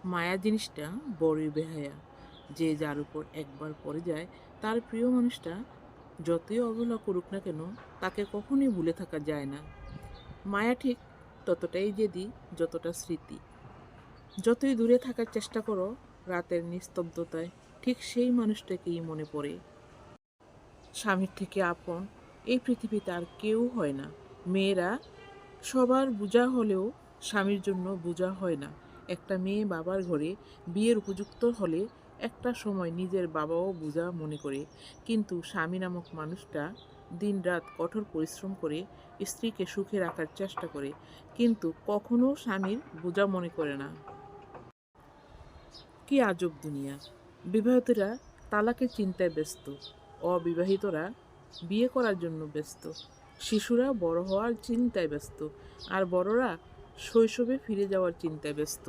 মায়া জিনিসটা বড়ই বেহায়া। যে যার উপর একবার পড়ে যায়, তার প্রিয় মানুষটা যতই অবহেলা করুক না কেন, তাকে কখনোই ভুলে থাকা যায় না। মায়া ঠিক ততটাই জেদি যতটা স্মৃতি। যতই দূরে থাকার চেষ্টা করো, রাতের নিস্তব্ধতায় ঠিক সেই মানুষটাকেই মনে পড়ে। স্বামীর থেকে আপন এই পৃথিবীতে আর কেউ হয় না। মেয়েরা সবার বোঝা হলেও স্বামীর জন্য বোঝা হয় না। একটা মেয়ে বাবার ঘরে বিয়ের উপযুক্ত হলে একটা সময় নিজের বাবাও বোঝা মনে করে। কিন্তু স্বামী নামক মানুষটা দিনরাত কঠোর পরিশ্রম করে স্ত্রীকে সুখে রাখার চেষ্টা করে, কিন্তু কখনো স্বামীর বোঝা মনে করে না। কি আজব দুনিয়া! বিবাহিতরা তালাকের চিন্তায় ব্যস্ত, অবিবাহিতরা বিয়ে করার জন্য ব্যস্ত, শিশুরা বড় হওয়ার চিন্তায় ব্যস্ত, আর বড়রা শৈশবে ফিরে যাওয়ার চিন্তায় ব্যস্ত।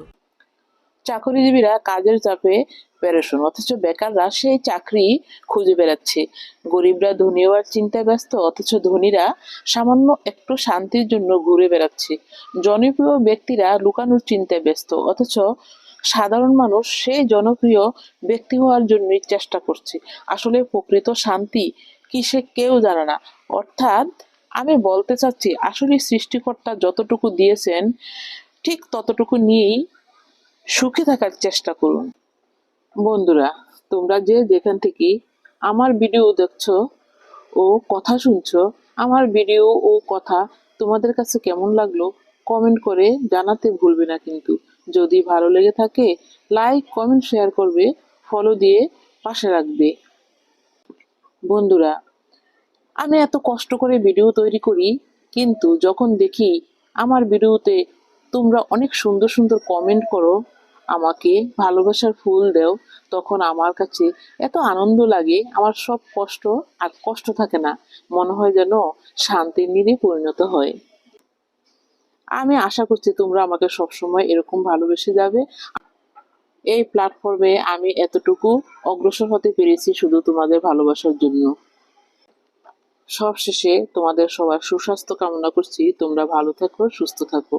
চাকরিজীবীরা কাজের চাপে পেরেশান, অথচ বেকাররা সেই চাকরি খুঁজে বেড়াচ্ছে। গরিবরা ধনী হওয়ার চিন্তায় ব্যস্ত, অথচ ধনীরা সামান্য একটু শান্তির জন্য ঘুরে বেড়াচ্ছে। জনপ্রিয় ব্যক্তিরা লুকানোর চিন্তায় ব্যস্ত, অথচ সাধারণ মানুষ সেই জনপ্রিয় ব্যক্তি হওয়ার জন্যই চেষ্টা করছে। আসলে প্রকৃত শান্তি কি সে কেউ জানে না। অর্থাৎ আমি বলতে চাচ্ছি, আসলে সৃষ্টিকর্তা যতটুকু দিয়েছেন ঠিক ততটুকু নিয়েই সুখে থাকার চেষ্টা করুন। বন্ধুরা, তোমরা যে যেখান থেকে আমার ভিডিও দেখছো ও কথা শুনছো, আমার ভিডিও ও কথা তোমাদের কাছে কেমন লাগলো কমেন্ট করে জানাতে ভুলবে না কিন্তু। যদি ভালো লেগে থাকে লাইক কমেন্ট শেয়ার করবে, ফলো দিয়ে পাশে রাখবে। বন্ধুরা, আমি এত কষ্ট করে ভিডিও তৈরি করি, কিন্তু যখন দেখি আমার ভিডিওতে তোমরা অনেক সুন্দর সুন্দর কমেন্ট করো, আমাকে ভালোবাসার ফুল দাও, তখন আমার কাছে এত আনন্দ লাগে, আমার সব কষ্ট আর কষ্ট থাকে না, মনে হয় যেন শান্তির নীড়ে পরিণত হয়। আমি আশা করছি তোমরা আমাকে সবসময় এরকম ভালোবেসে যাবে। এই প্ল্যাটফর্মে আমি এতটুকু অগ্রসর হতে পেরেছি শুধু তোমাদের ভালোবাসার জন্য। সবশেষে তোমাদের সবার সুস্বাস্থ্য কামনা করছি। তোমরা ভালো থাকো, সুস্থ থাকো।